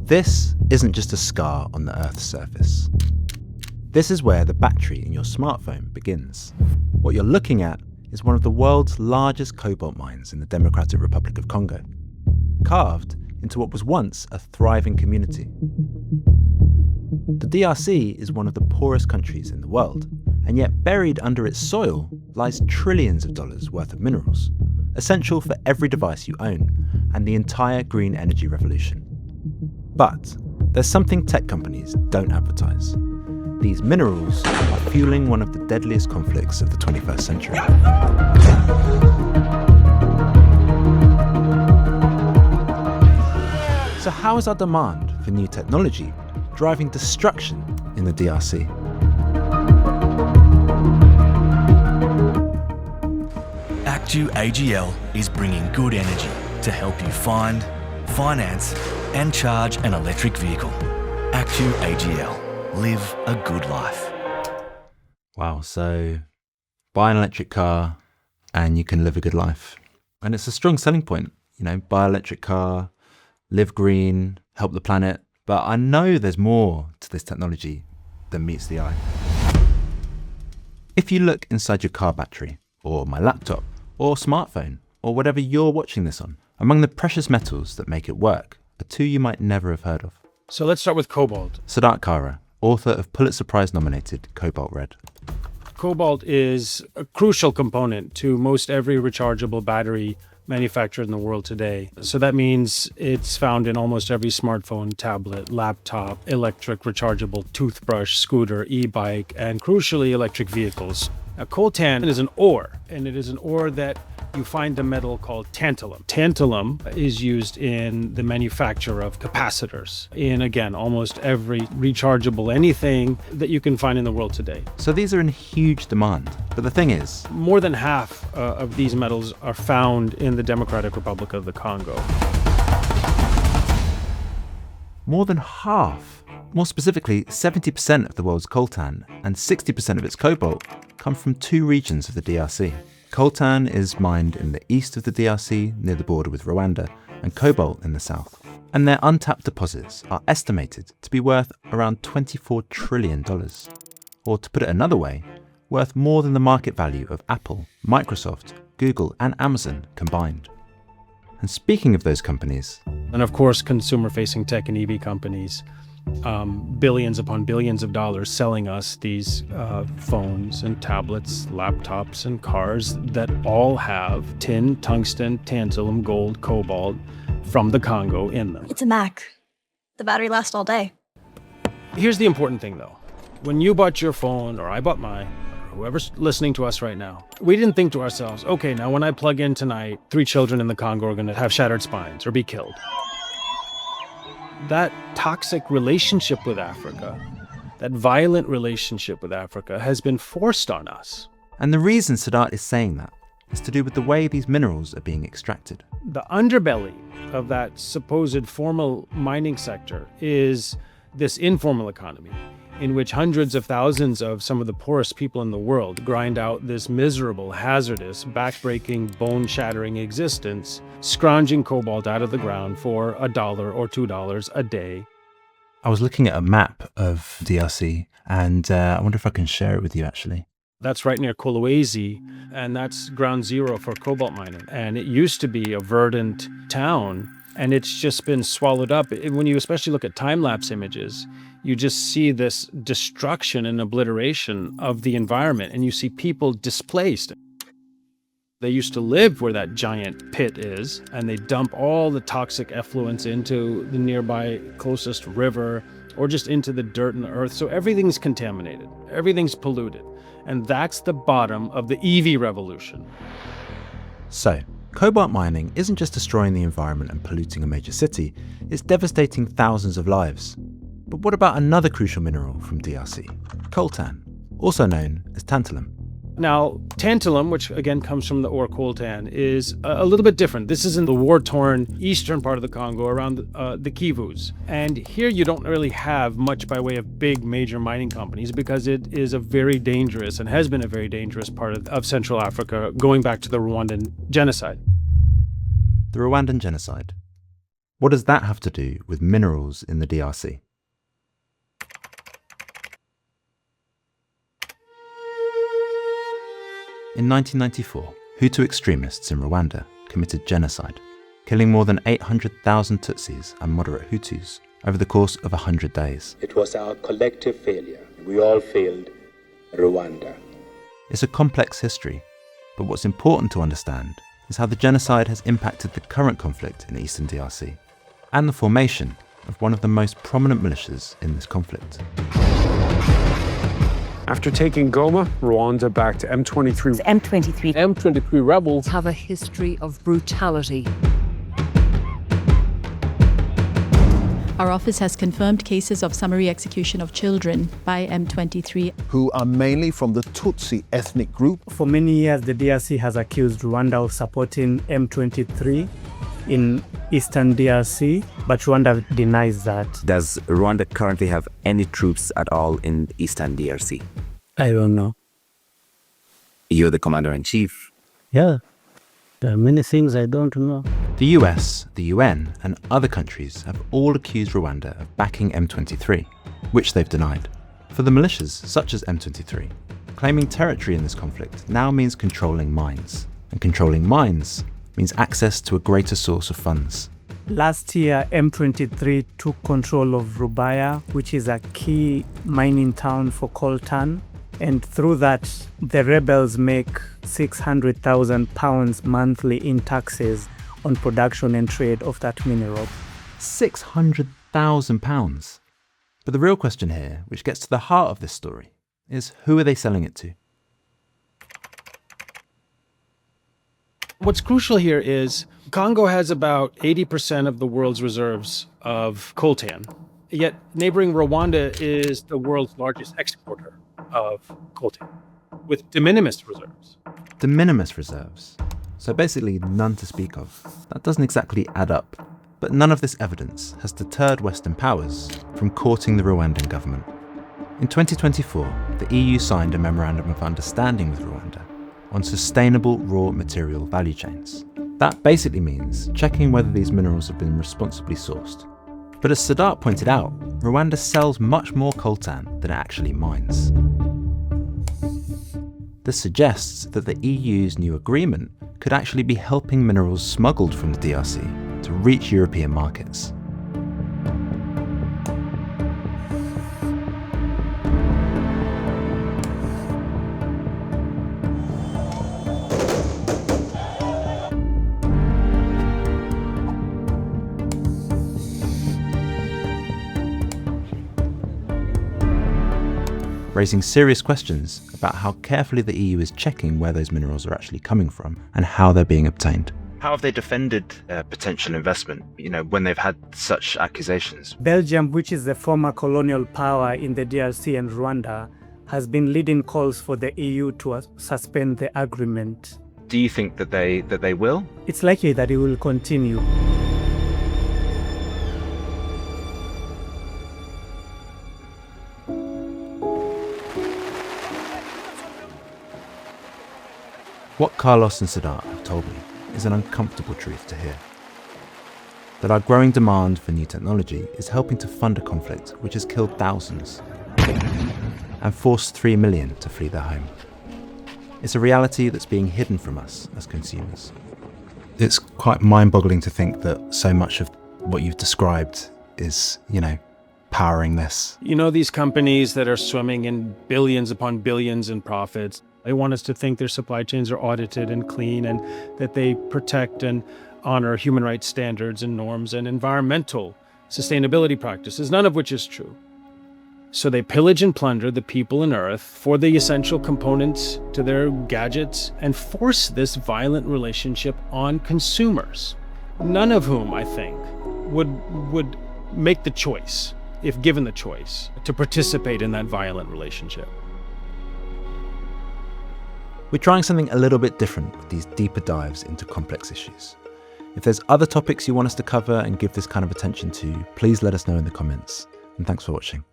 this isn't just a scar on the Earth's surface. This is where the battery in your smartphone begins. What you're looking at is one of the world's largest cobalt mines in the Democratic Republic of Congo, carved into what was once a thriving community. The DRC is one of the poorest countries in the world, and yet buried under its soil lies trillions of dollars worth of minerals, essential for every device you own and the entire green energy revolution. But there's something tech companies don't advertise. These minerals are fueling one of the deadliest conflicts of the 21st century. So how is our demand for new technology driving destruction in the DRC? ActuAGL is bringing good energy to help you find, finance and charge an electric vehicle. ActuAGL. Live a good life. Wow, so buy an electric car and you can live a good life. And it's a strong selling point, buy an electric car, live green, help the planet. But I know there's more to this technology than meets the eye. If you look inside your car battery, or my laptop, or smartphone, or whatever you're watching this on, among the precious metals that make it work are two you might never have heard of. So let's start with cobalt. Siddharth Kara, author of Pulitzer Prize nominated Cobalt Red. Cobalt is a crucial component to most every rechargeable battery manufactured in the world today. So that means it's found in almost every smartphone, tablet, laptop, electric rechargeable toothbrush, scooter, e-bike, and crucially electric vehicles. Now, coltan is an ore, and it is an ore that you find a metal called tantalum. Tantalum is used in the manufacture of capacitors in, again, almost every rechargeable anything that you can find in the world today. So these are in huge demand. But the thing is, more than half of these metals are found in the Democratic Republic of the Congo. More than half. More specifically, 70% of the world's coltan and 60% of its cobalt come from two regions of the DRC. Coltan is mined in the east of the DRC, near the border with Rwanda, and cobalt in the south. And their untapped deposits are estimated to be worth around $24 trillion. Or to put it another way, worth more than the market value of Apple, Microsoft, Google, and Amazon combined. And speaking of those companies, and of course, consumer-facing tech and EV companies, billions upon billions of dollars selling us these phones and tablets, laptops and cars that all have tin, tungsten, tantalum, gold, cobalt from the Congo in them. It's a Mac. The battery lasts all day. Here's the important thing though. When you bought your phone, or I bought mine, or whoever's listening to us right now, we didn't think to ourselves, okay, now when I plug in tonight, 3 children in the Congo are gonna have shattered spines or be killed. That toxic relationship with Africa, that violent relationship with Africa has been forced on us. And the reason Siddharth is saying that is to do with the way these minerals are being extracted. The underbelly of that supposed formal mining sector is this informal economy in which hundreds of thousands of some of the poorest people in the world grind out this miserable, hazardous, back-breaking, bone-shattering existence, scrounging cobalt out of the ground for $1 or $2 a day. I was looking at a map of DRC, and I wonder if I can share it with you, actually. That's right near Kolwezi, and that's ground zero for cobalt mining. And it used to be a verdant town, and it's just been swallowed up. When you especially look at time-lapse images, you just see this destruction and obliteration of the environment, and you see people displaced. They used to live where that giant pit is, and they dump all the toxic effluents into the nearby closest river or just into the dirt and the earth. So everything's contaminated, everything's polluted. And that's the bottom of the EV revolution. So, cobalt mining isn't just destroying the environment and polluting a major city, it's devastating thousands of lives. But what about another crucial mineral from DRC? Coltan, also known as tantalum. Now, tantalum, which again comes from the ore coltan, is a little bit different. This is in the war-torn eastern part of the Congo around the Kivus. And here you don't really have much by way of big major mining companies because it is a very dangerous and has been a very dangerous part of Central Africa going back to the Rwandan Genocide. The Rwandan Genocide. What does that have to do with minerals in the DRC? In 1994, Hutu extremists in Rwanda committed genocide, killing more than 800,000 Tutsis and moderate Hutus over the course of 100 days. It was our collective failure. We all failed Rwanda. It's a complex history, but what's important to understand is how the genocide has impacted the current conflict in eastern DRC and the formation of one of the most prominent militias in this conflict. After taking Goma, Rwanda backed M23. M23 rebels have a history of brutality. Our office has confirmed cases of summary execution of children by M23, who are mainly from the Tutsi ethnic group. For many years, the DRC has accused Rwanda of supporting M23 in eastern DRC, but Rwanda denies that. Does Rwanda currently have any troops at all in eastern DRC? I don't know. You're the commander-in-chief. Yeah, there are many things I don't know. The US, the UN, and other countries have all accused Rwanda of backing M23, which they've denied. For the militias, such as M23, claiming territory in this conflict now means controlling mines, and controlling mines means access to a greater source of funds. Last year, M23 took control of Rubaya, which is a key mining town for Coltan. And through that, the rebels make £600,000 monthly in taxes on production and trade of that mineral. £600,000. But the real question here, which gets to the heart of this story, is who are they selling it to? What's crucial here is Congo has about 80% of the world's reserves of coltan, yet neighboring Rwanda is the world's largest exporter of coltan, with de minimis reserves. De minimis reserves. So basically none to speak of. That doesn't exactly add up. But none of this evidence has deterred Western powers from courting the Rwandan government. In 2024, the EU signed a memorandum of understanding with Rwanda on sustainable raw material value chains. That basically means checking whether these minerals have been responsibly sourced. But as Sadat pointed out, Rwanda sells much more coltan than it actually mines. This suggests that the EU's new agreement could actually be helping minerals smuggled from the DRC to reach European markets. Raising serious questions about how carefully the EU is checking where those minerals are actually coming from and how they're being obtained. How have they defended potential investment, when they've had such accusations? Belgium, which is the former colonial power in the DRC and Rwanda, has been leading calls for the EU to suspend the agreement. Do you think that they will? It's likely that it will continue. What Carlos and Sadat have told me is an uncomfortable truth to hear. That our growing demand for new technology is helping to fund a conflict which has killed thousands and forced 3 million to flee their home. It's a reality that's being hidden from us as consumers. It's quite mind-boggling to think that so much of what you've described is, powering this. These companies that are swimming in billions upon billions in profits, they want us to think their supply chains are audited and clean and that they protect and honor human rights standards and norms and environmental sustainability practices, none of which is true. So they pillage and plunder the people on Earth for the essential components to their gadgets and force this violent relationship on consumers, none of whom, I think, would make the choice, if given the choice, to participate in that violent relationship. We're trying something a little bit different with these deeper dives into complex issues. If there's other topics you want us to cover and give this kind of attention to, please let us know in the comments. And thanks for watching.